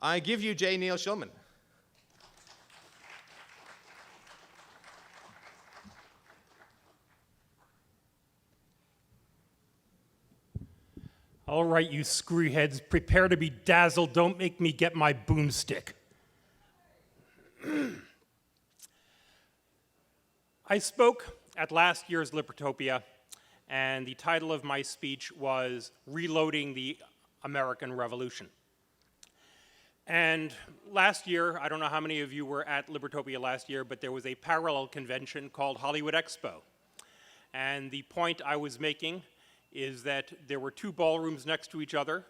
I give you J. Neil Schulman. All right, you screwheads, prepare to be dazzled. Don't make me get my boomstick. I spoke at last year's Libertopia, and the title of my speech was Reloading the American Revolution. And last year, I don't know how many of you were at Libertopia last year, but there was a parallel convention called Hollywood Expo. And the point I was making is that there were two ballrooms next to each other,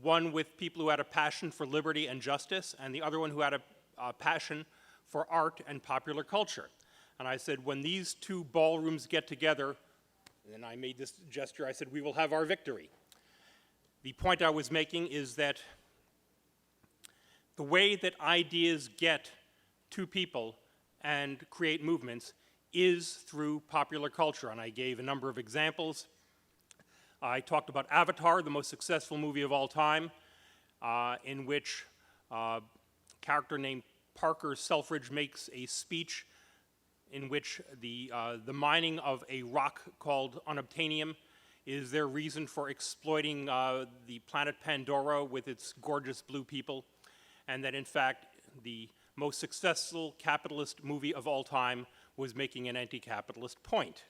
one with people who had a passion for liberty and justice, and the other one who had a passion for art and popular culture. And I said, when these two ballrooms get together, and I made this gesture, I said, we will have our victory. The point I was making is that the way that ideas get to people and create movements is through popular culture, and I gave a number of examples. I talked about Avatar, the most successful movie of all time, in which a character named Parker Selfridge makes a speech in which the mining of a rock called unobtainium is their reason for exploiting the planet Pandora with its gorgeous blue people, and that in fact the most successful capitalist movie of all time was making an anti-capitalist point.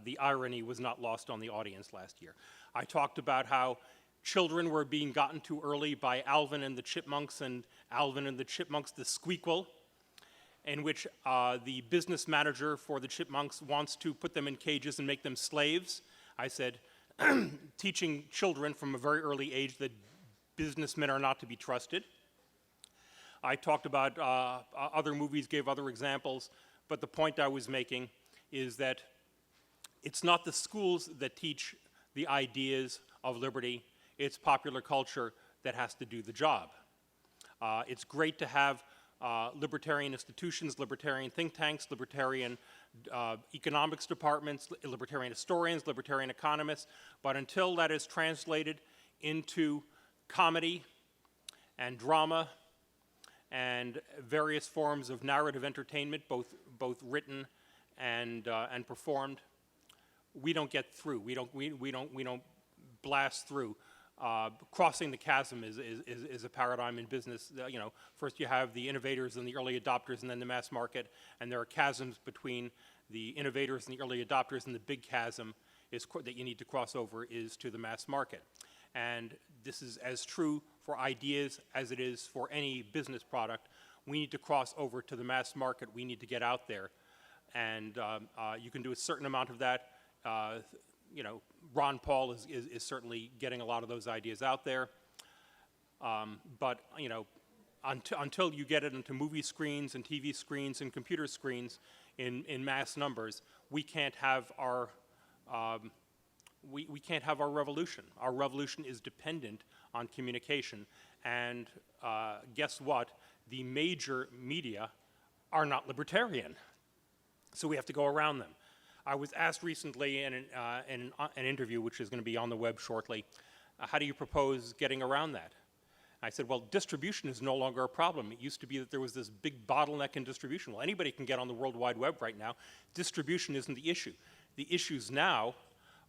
The irony was not lost on the audience last year. I talked about how children were being gotten to early by Alvin and the Chipmunks and Alvin and the Chipmunks the Squeakquel, in which the business manager for the Chipmunks wants to put them in cages and make them slaves. I said, teaching children from a very early age that businessmen are not to be trusted. I talked about other movies, gave other examples, but the point I was making is that it's not the schools that teach the ideas of liberty, it's popular culture that has to do the job. It's great to have libertarian institutions, libertarian think tanks, libertarian economics departments, libertarian historians, libertarian economists, but until that is translated into comedy and drama and various forms of narrative entertainment, both written and performed, we don't get through. We don't blast through. Crossing the chasm is a paradigm in business. You know, first you have the innovators and the early adopters, and then the mass market, and there are chasms between the innovators and the early adopters, and the big chasm that you need to cross over is to the mass market. And this is as true for ideas as it is for any business product. We need to cross over to the mass market. We need to get out there, and you can do a certain amount of that. You know, Ron Paul is certainly getting a lot of those ideas out there. But, you know, until you get it into movie screens and TV screens and computer screens in mass numbers, we can't have our, we can't have our revolution. Our revolution is dependent on communication. And guess what? The major media are not libertarian. So we have to go around them. I was asked recently in an interview, which is going to be on the web shortly, how do you propose getting around that? I said, well, distribution is no longer a problem. It used to be that there was this big bottleneck in distribution. Well, anybody can get on the World Wide Web right now. Distribution isn't the issue. The issues now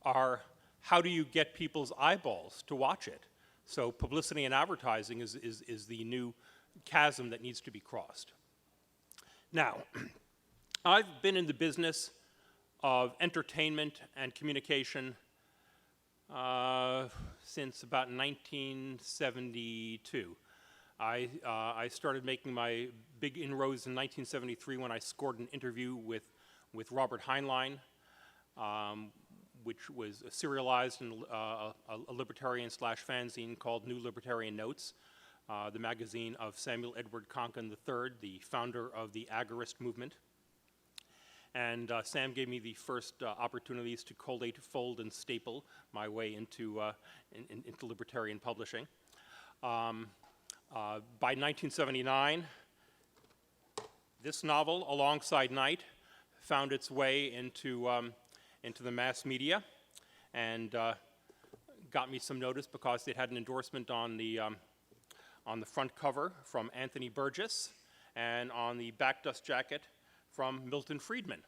are how do you get people's eyeballs to watch it? So publicity and advertising is the new chasm that needs to be crossed. Now, I've been in the business of entertainment and communication since about 1972. I started making my big inroads in 1973 when I scored an interview with Robert Heinlein, which was serialized in a libertarian/fanzine called New Libertarian Notes, the magazine of Samuel Edward Konkin III, the founder of the agorist movement. And Sam gave me the first opportunities to collate, fold, and staple my way into libertarian publishing. By 1979, this novel, Alongside Night, found its way into the mass media and got me some notice because it had an endorsement on the on the front cover from Anthony Burgess, and on the back dust jacket from Milton Friedman.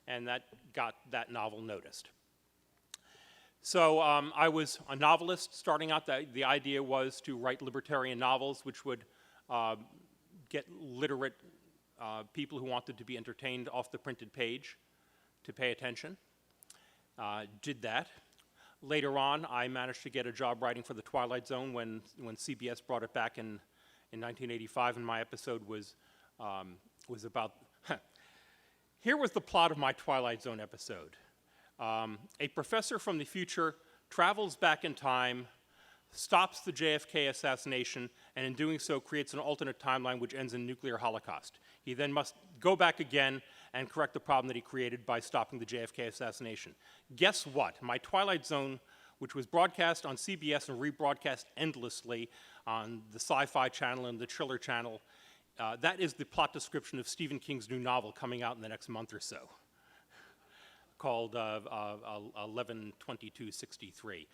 And that got that novel noticed. So I was a novelist starting out. The idea was to write libertarian novels which would get literate people who wanted to be entertained off the printed page to pay attention. Did that. Later on, I managed to get a job writing for The Twilight Zone when CBS brought it back in 1985, and my episode was about... Here was the plot of my Twilight Zone episode. A professor from the future travels back in time, stops the JFK assassination, and in doing so creates an alternate timeline which ends in nuclear holocaust. He then must go back again and correct the problem that he created by stopping the JFK assassination. Guess what? My Twilight Zone, which was broadcast on CBS and rebroadcast endlessly on the Sci-Fi Channel and the Chiller Channel, that is the plot description of Stephen King's new novel coming out in the next month or so, called 11/22/63.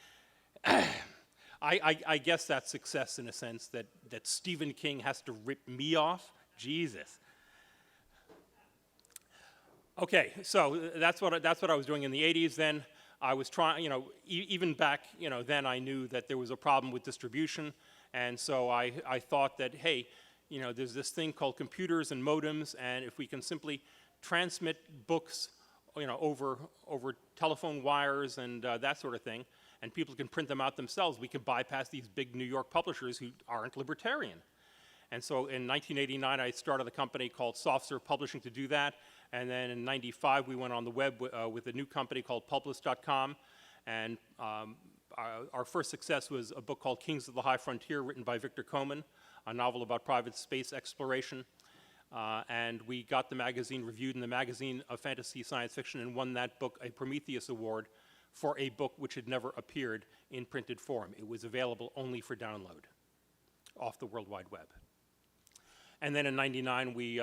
I guess that's success in a sense that Stephen King has to rip me off. Jesus. Okay, so that's what I was doing in the 80s. Then I was trying, even back, then I knew that there was a problem with distribution, and so I thought that, hey, there's this thing called computers and modems, and if we can simply transmit books, over telephone wires and that sort of thing, and people can print them out themselves, we can bypass these big New York publishers who aren't libertarian. And so in 1989, I started a company called SoftServe Publishing to do that. And then in 95, we went on the web with a new company called Publish.com. And our first success was a book called Kings of the High Frontier, written by Victor Koman, a novel about private space exploration. And we got the magazine reviewed in the Magazine of Fantasy Science Fiction and won that book a Prometheus Award for a book which had never appeared in printed form. It was available only for download off the World Wide Web. And then in 99, we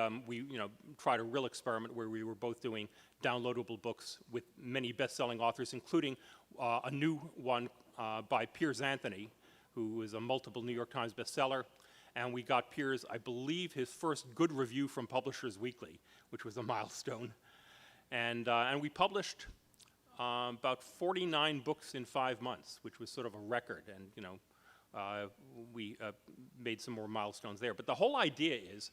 tried a real experiment where we were both doing downloadable books with many best-selling authors, including a new one by Piers Anthony, who is a multiple New York Times bestseller. And we got Piers, I believe, his first good review from Publishers Weekly, which was a milestone. And we published about 49 books in 5 months, which was sort of a record. And we made some more milestones there. But the whole idea is,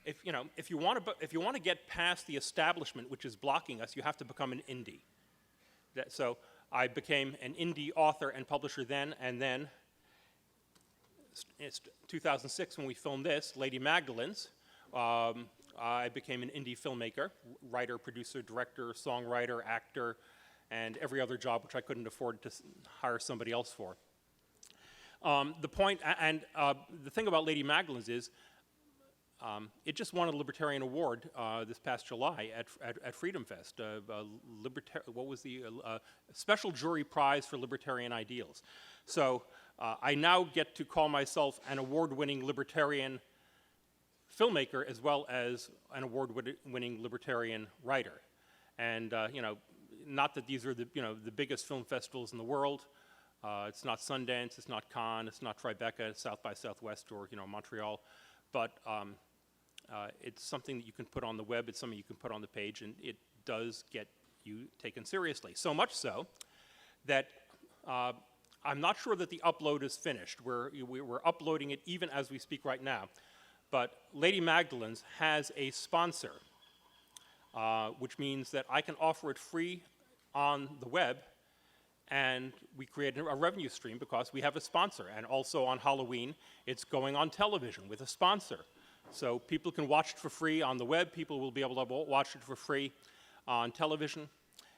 if you want to get past the establishment which is blocking us, you have to become an indie. So I became an indie author and publisher then, and then it's 2006 when we filmed this, Lady Magdalene's. I became an indie filmmaker, writer, producer, director, songwriter, actor, and every other job which I couldn't afford to hire somebody else for. The point, and the thing about Lady Magdalene's is, it just won a Libertarian Award this past July at Freedom Fest. What was the Special Jury Prize for Libertarian Ideals? So I now get to call myself an award-winning libertarian filmmaker as well as an award-winning libertarian writer. And not that these are the biggest film festivals in the world. It's not Sundance, it's not Cannes, it's not Tribeca, it's South by Southwest or Montreal, but it's something that you can put on the web, it's something you can put on the page, and it does get you taken seriously. So much so that I'm not sure that the upload is finished. We're uploading it even as we speak right now, but Lady Magdalene's has a sponsor, which means that I can offer it free on the web, and we create a revenue stream because we have a sponsor. And also on Halloween, it's going on television with a sponsor. So people can watch it for free on the web. People will be able to watch it for free on television.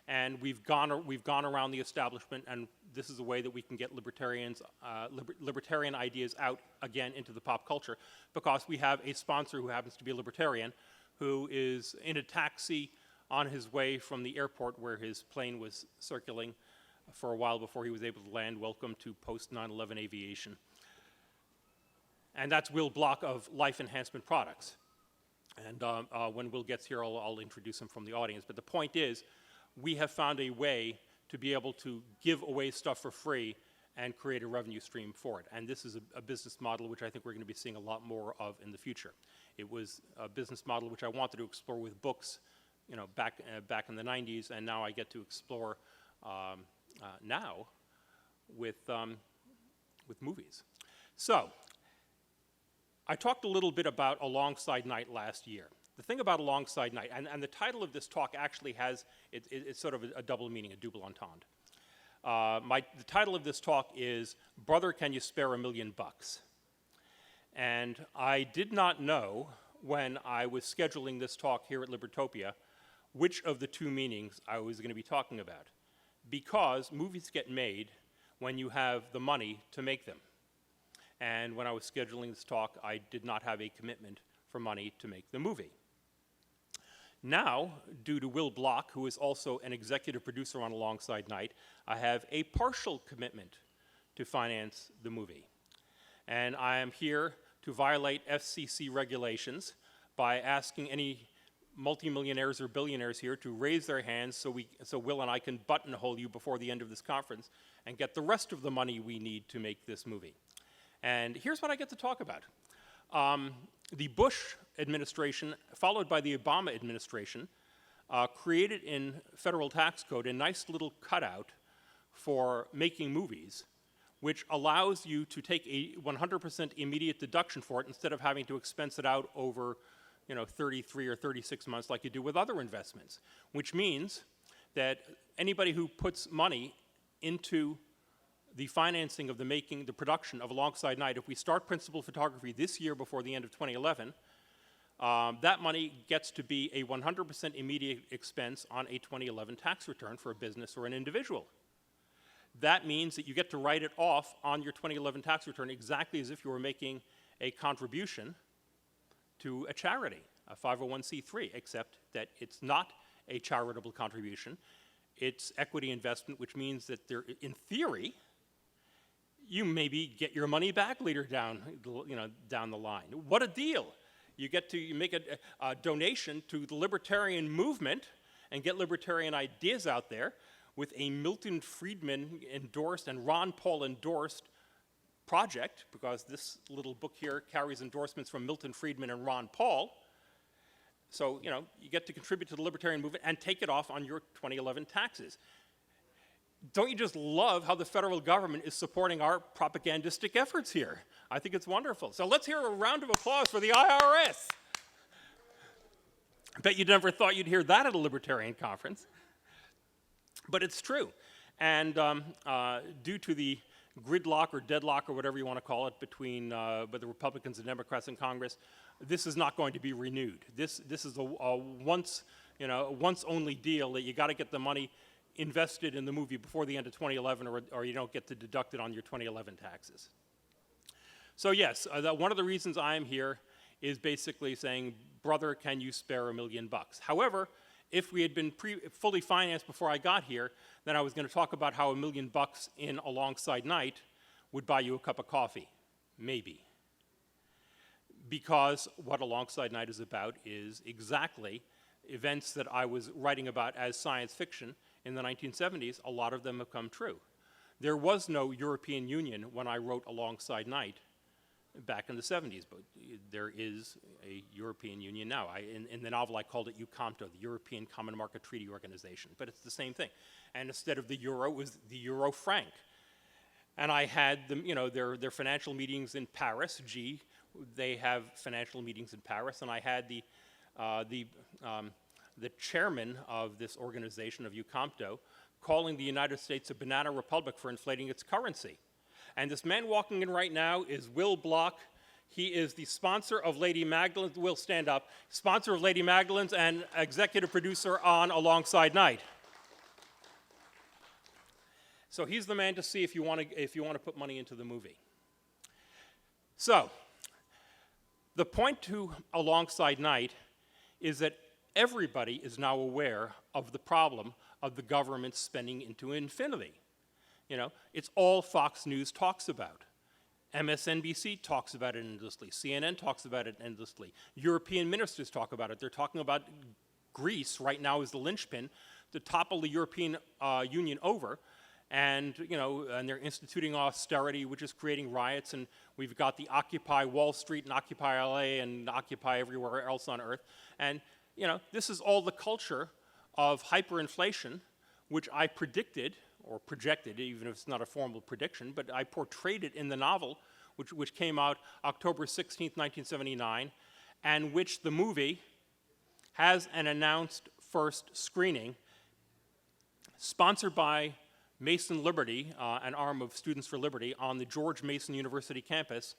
And we've gone around the establishment, and this is a way that we can get libertarian ideas out again into the pop culture, because we have a sponsor who happens to be a libertarian, who is in a taxi on his way from the airport where his plane was circling for a while before he was able to land. Welcome to post-9/11 aviation. And that's Will Block of Life Enhancement Products. And when Will gets here, I'll introduce him from the audience. But the point is, we have found a way to be able to give away stuff for free and create a revenue stream for it. And this is a business model which I think we're going to be seeing a lot more of in the future. It was a business model which I wanted to explore with books, back in the 90s, and now I get to explore now with movies. So, I talked a little bit about Alongside Night last year. The thing about Alongside Night, and the title of this talk actually has, it's sort of a double meaning, a double entendre. The title of this talk is, Brother, Can You Spare $1 Million? And I did not know when I was scheduling this talk here at Libertopia which of the two meanings I was going to be talking about. Because movies get made when you have the money to make them. And when I was scheduling this talk, I did not have a commitment for money to make the movie. Now, due to Will Block, who is also an executive producer on Alongside Night, I have a partial commitment to finance the movie. And I am here to violate FCC regulations by asking any multimillionaires or billionaires here to raise their hands so Will and I can buttonhole you before the end of this conference and get the rest of the money we need to make this movie. And here's what I get to talk about. The Bush administration, followed by the Obama administration, created in federal tax code a nice little cutout for making movies, which allows you to take a 100% immediate deduction for it instead of having to expense it out over 33 or 36 months like you do with other investments, which means that anybody who puts money into the financing of the production of Alongside Night, if we start principal photography this year before the end of 2011, that money gets to be a 100% immediate expense on a 2011 tax return for a business or an individual. That means that you get to write it off on your 2011 tax return exactly as if you were making a contribution to a charity, a 501c3, except that it's not a charitable contribution. It's equity investment, which means that there, in theory, you maybe get your money back later down the line. What a deal! You get to make a donation to the libertarian movement and get libertarian ideas out there with a Milton Friedman endorsed and Ron Paul endorsed project, because this little book here carries endorsements from Milton Friedman and Ron Paul. So, you get to contribute to the libertarian movement and take it off on your 2011 taxes. Don't you just love how the federal government is supporting our propagandistic efforts here? I think it's wonderful. So let's hear a round of applause for the IRS. I bet you never thought you'd hear that at a libertarian conference. But it's true. And due to the gridlock or deadlock or whatever you want to call it between the Republicans and Democrats in Congress, this is not going to be renewed. This is a once only deal that you got to get the money invested in the movie before the end of 2011 or you don't get to deduct it on your 2011 taxes. So yes, one of the reasons I'm here is basically saying, brother, can you spare $1 million? However, if we had been fully financed before I got here, then I was going to talk about how $1 million in Alongside Night would buy you a cup of coffee. Maybe. Because what Alongside Night is about is exactly events that I was writing about as science fiction in the 1970s. A lot of them have come true. There was no European Union when I wrote Alongside Night back in the 70s, but there is a European Union now. In the novel, I called it EUCOMTO, the European Common Market Treaty Organization, but it's the same thing. And instead of the euro, it was the euro franc. And I had them, their financial meetings in Paris. They have financial meetings in Paris, and I had the chairman of this organization of EUCOMTO calling the United States a banana republic for inflating its currency. And this man walking in right now is Will Block. He is the sponsor of Lady Magdalene's, Will, stand up, sponsor of Lady Magdalene's and executive producer on Alongside Night. So he's the man to see if you want to put money into the movie. So, the point to Alongside Night is that everybody is now aware of the problem of the government spending into infinity. It's all Fox News talks about. MSNBC talks about it endlessly. CNN talks about it endlessly. European ministers talk about it. They're talking about Greece right now as the linchpin to topple the European Union over. and and they're instituting austerity, which is creating riots, and we've got the Occupy Wall Street and Occupy LA and Occupy everywhere else on Earth, and this is all the culture of hyperinflation, which I predicted or projected, even if it's not a formal prediction, but I portrayed it in the novel, which came out October 16th, 1979, and which the movie has an announced first screening, sponsored by Mason Liberty, an arm of Students for Liberty, on the George Mason University campus,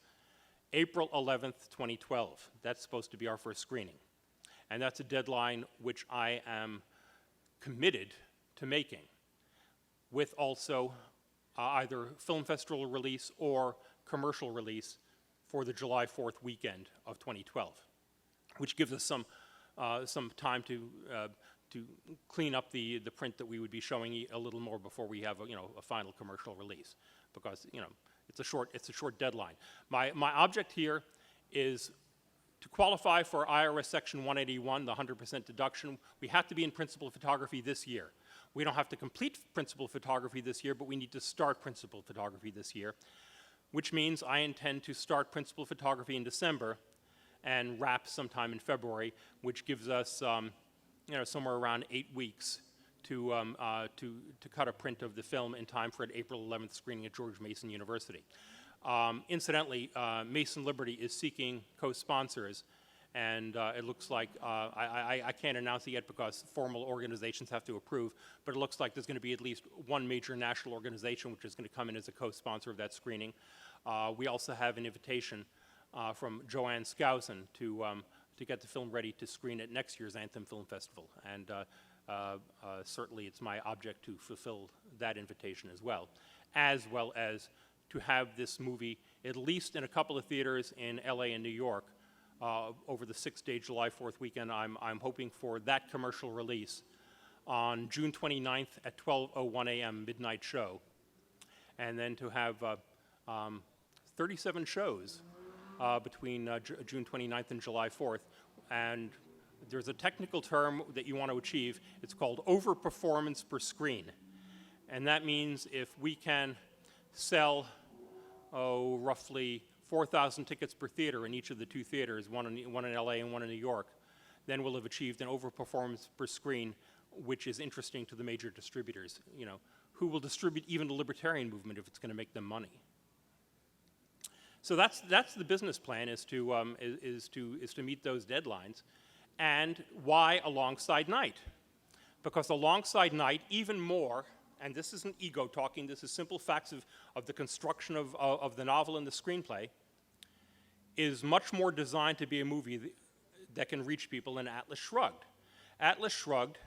April 11th, 2012. That's supposed to be our first screening. And that's a deadline which I am committed to making, with also either film festival release or commercial release for the July 4th weekend of 2012, which gives us some time to clean up the print that we would be showing a little more before we have a final commercial release, because it's a short deadline. My object here is to qualify for IRS Section 181, the 100% deduction. We have to be in principal photography this year. We don't have to complete principal photography this year, but we need to start principal photography this year, which means I intend to start principal photography in December and wrap sometime in February, which gives us somewhere around 8 weeks to cut a print of the film in time for an April 11th screening at George Mason University. Incidentally, Mason Liberty is seeking co-sponsors, and it looks like, I can't announce it yet because formal organizations have to approve, but it looks like there's going to be at least one major national organization which is going to come in as a co-sponsor of that screening. We also have an invitation from Joanne Skousen to get the film ready to screen at next year's Anthem Film Festival, and certainly it's my object to fulfill that invitation as well as to have this movie at least in a couple of theaters in LA and New York over the 6-day July 4th weekend. I'm hoping for that commercial release on June 29th at 12:01 a.m. midnight show, and then to have 37 shows between June 29th and July 4th. And there's a technical term that you want to achieve. It's called overperformance per screen. And that means if we can sell, roughly 4,000 tickets per theater in each of the two theaters, one in LA and one in New York, then we'll have achieved an overperformance per screen, which is interesting to the major distributors. Who will distribute even the libertarian movement if it's going to make them money? So that's the business plan, is to meet those deadlines. And why alongside night? Because alongside night, even more, and this isn't ego talking, this is simple facts of the construction of the novel and the screenplay, is much more designed to be a movie that can reach people than Atlas Shrugged. Atlas Shrugged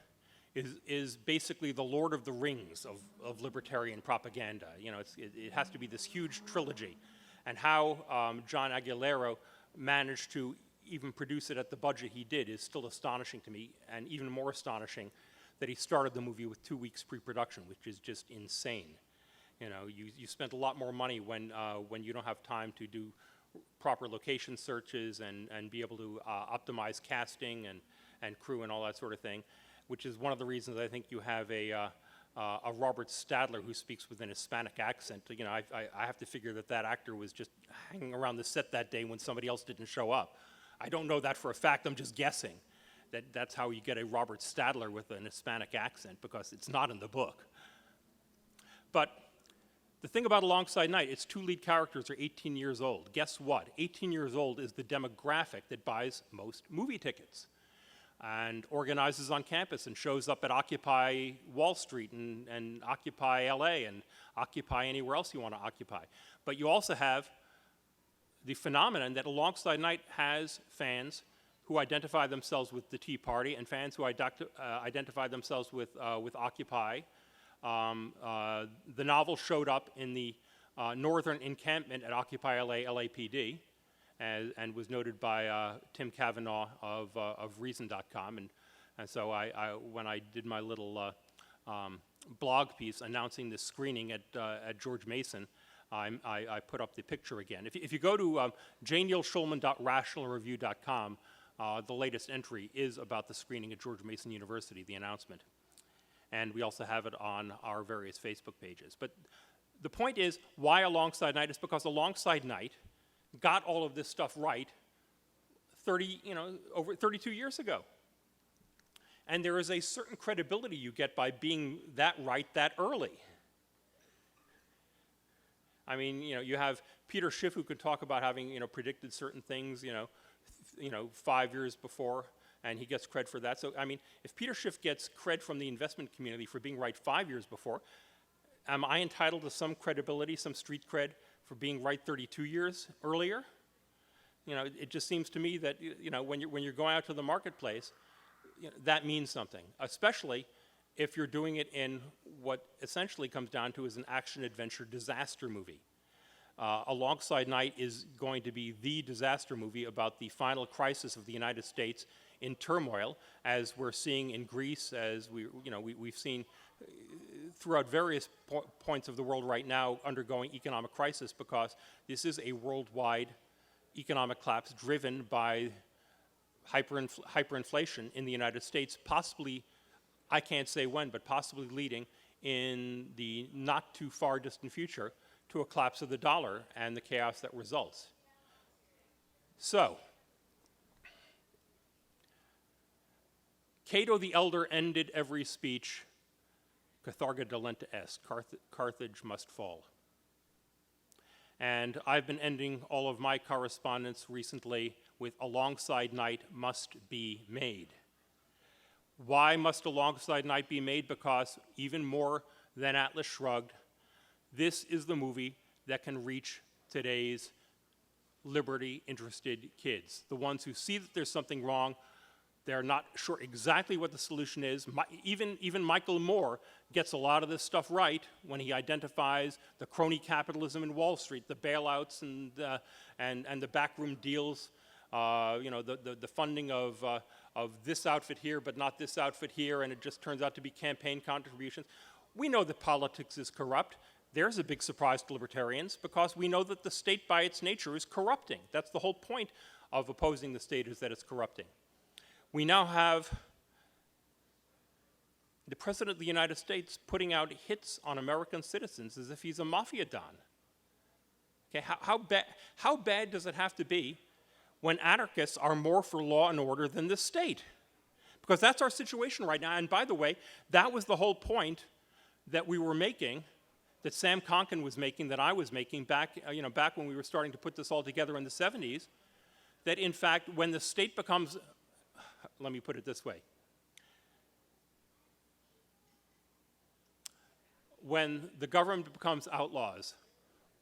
is basically the Lord of the Rings of libertarian propaganda. It has to be this huge trilogy. And how John Aguilera managed to even produce it at the budget he did is still astonishing to me, and even more astonishing that he started the movie with 2 weeks pre-production, which is just insane. You spent a lot more money when you don't have time to do proper location searches and be able to optimize casting and crew and all that sort of thing, which is one of the reasons I think you have a Robert Stadler who speaks with an Hispanic accent. I have to figure that actor was just hanging around the set that day when somebody else didn't show up. I don't know that for a fact, I'm just guessing. That's how you get a Robert Stadler with an Hispanic accent, because it's not in the book. But the thing about Alongside Night, its two lead characters are 18 years old. Guess what? 18 years old is the demographic that buys most movie tickets and organizes on campus and shows up at Occupy Wall Street and Occupy LA and Occupy anywhere else you want to occupy. But you also have the phenomenon that Alongside Night has fans who identify themselves with the Tea Party and fans who identify themselves with Occupy. The novel showed up in the northern encampment at Occupy LA LAPD and was noted by Tim Cavanaugh of Reason.com. And so when I did my little blog piece announcing this screening at George Mason, I put up the picture again. If you go to jneilschulman.rationalreview.com, the latest entry is about the screening at George Mason University, the announcement. and we also have it on our various Facebook pages. But the point is, why Alongside Night? Is because Alongside Night got all of this stuff right over 32 years ago. And there is a certain credibility you get by being that right that early. I mean, you have Peter Schiff, who could talk about having, predicted certain things, 5 years before, and he gets cred for that. So, I mean, if Peter Schiff gets cred from the investment community for being right 5 years before, am I entitled to some credibility, some street cred for being right 32 years earlier? It just seems to me that, when you're going out to the marketplace, that means something, especially if you're doing it in what essentially comes down to is an action-adventure disaster movie. Alongside Night is going to be the disaster movie about the final crisis of the United States in turmoil, as we're seeing in Greece, as we've seen throughout various points of the world right now undergoing economic crisis, because this is a worldwide economic collapse driven by hyperinflation in the United States, possibly, I can't say when, but possibly leading in the not too far distant future to a collapse of the dollar and the chaos that results. So, Cato the Elder ended every speech, Carthago dolenta est, Carthage must fall. And I've been ending all of my correspondence recently with Alongside Night must be made. Why must Alongside Night be made? Because even more than Atlas Shrugged, this is the movie that can reach today's liberty-interested kids, the ones who see that there's something wrong. They're not sure exactly what the solution is. Even Michael Moore gets a lot of this stuff right when he identifies the crony capitalism in Wall Street, the bailouts and the backroom deals, the funding of this outfit here but not this outfit here, and it just turns out to be campaign contributions. We know that politics is corrupt. There's a big surprise to libertarians, because we know that the state by its nature is corrupting. That's the whole point of opposing the state, is that it's corrupting. We now have the President of the United States putting out hits on American citizens as if he's a mafia don. Okay, how bad does it have to be when anarchists are more for law and order than the state? Because that's our situation right now. And by the way, that was the whole point that we were making, that Sam Konkin was making, that I was making back when we were starting to put this all together in the 70s, that in fact, when the state becomes, let me put it this way, when the government becomes outlaws,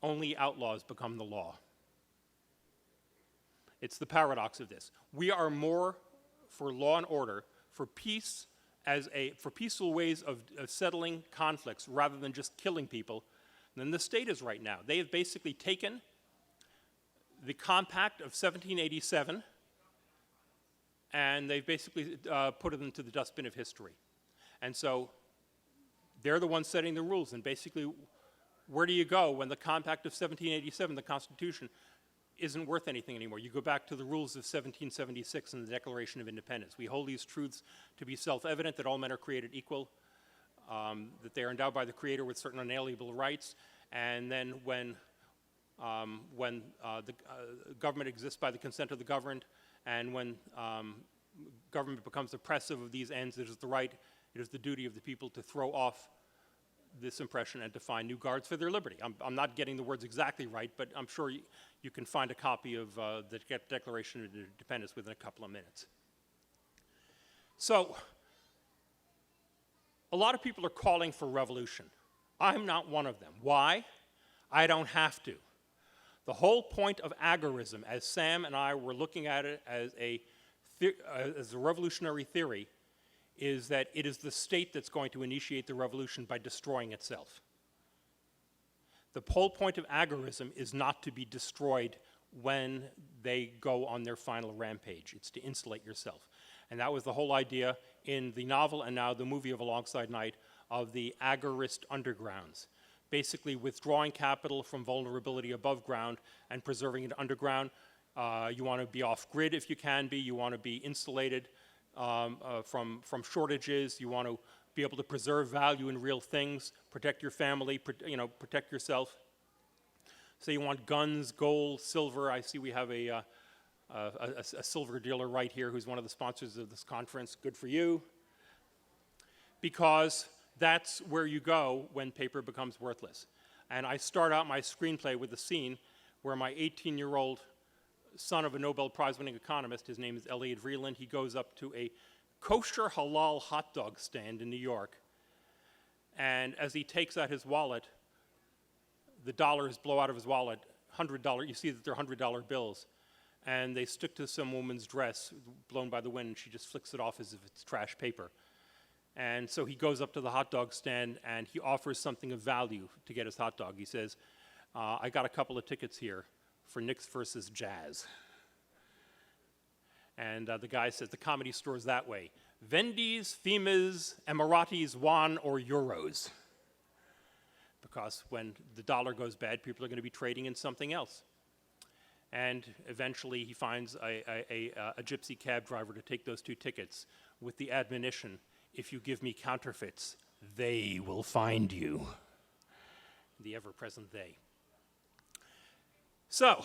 only outlaws become the law. It's the paradox of this. We are more for law and order, for peace, for peaceful ways of settling conflicts rather than just killing people than the state is right now. They have basically taken the Compact of 1787 and they've basically put it into the dustbin of history. And so they're the ones setting the rules, and basically where do you go when the Compact of 1787, the Constitution, isn't worth anything anymore? You go back to the rules of 1776 and the Declaration of Independence. We hold these truths to be self-evident, that all men are created equal, that they are endowed by the Creator with certain unalienable rights, and then when the government exists by the consent of the governed, and when government becomes oppressive of these ends, it is the duty of the people to throw off this impression and to find new guards for their liberty. I'm not getting the words exactly right, but I'm sure you can find a copy of the Declaration of Independence within a couple of minutes. So, a lot of people are calling for revolution. I'm not one of them. Why? I don't have to. The whole point of agorism, as Sam and I were looking at it as a revolutionary theory, is that it is the state that's going to initiate the revolution by destroying itself. The whole point of agorism is not to be destroyed when they go on their final rampage. It's to insulate yourself. And that was the whole idea in the novel and now the movie of Alongside Night of the agorist undergrounds. Basically withdrawing capital from vulnerability above ground and preserving it underground. You want to be off-grid if you can be. You want to be insulated from shortages. You want to be able to preserve value in real things, protect your family, protect yourself. So you want guns, gold, silver. I see we have a silver dealer right here who's one of the sponsors of this conference. Good for you. Because that's where you go when paper becomes worthless. And I start out my screenplay with a scene where my 18-year-old son of a Nobel Prize-winning economist, his name is Elliot Vreeland, he goes up to a kosher halal hot dog stand in New York, and as he takes out his wallet, the dollars blow out of his wallet, $100, you see that they're $100 bills, and they stick to some woman's dress blown by the wind, and she just flicks it off as if it's trash paper. And so he goes up to the hot dog stand and he offers something of value to get his hot dog. He says, I got a couple of tickets here for Knicks versus Jazz. And the guy says, the Comedy Store's that way. Vendis, Fimas, Emiratis, Yuan, or Euros. Because when the dollar goes bad, people are going to be trading in something else. And eventually he finds a gypsy cab driver to take those two tickets with the admonition, if you give me counterfeits, they will find you. The ever-present they. So,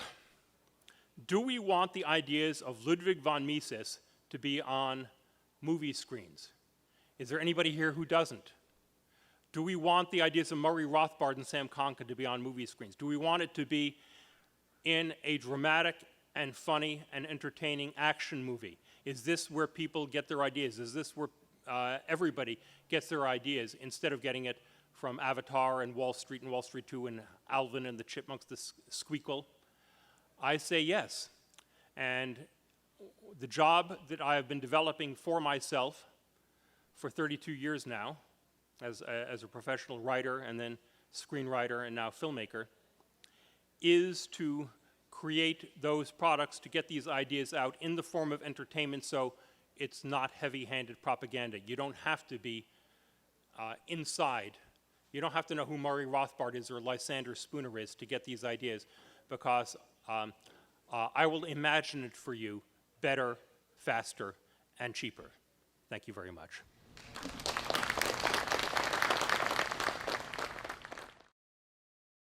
do we want the ideas of Ludwig von Mises to be on movie screens? Is there anybody here who doesn't? Do we want the ideas of Murray Rothbard and Sam Conca to be on movie screens? Do we want it to be in a dramatic and funny and entertaining action movie? Is this where people get their ideas? Is this where everybody gets their ideas instead of getting it from Avatar and Wall Street 2 and Alvin and the Chipmunks, the Squeakquel? I say yes. And the job that I have been developing for myself for 32 years now, as a professional writer and then screenwriter and now filmmaker, is to create those products, to get these ideas out in the form of entertainment so it's not heavy-handed propaganda. You don't have to be inside. You don't have to know who Murray Rothbard is or Lysander Spooner is to get these ideas, because I will imagine it for you better, faster, and cheaper. Thank you very much.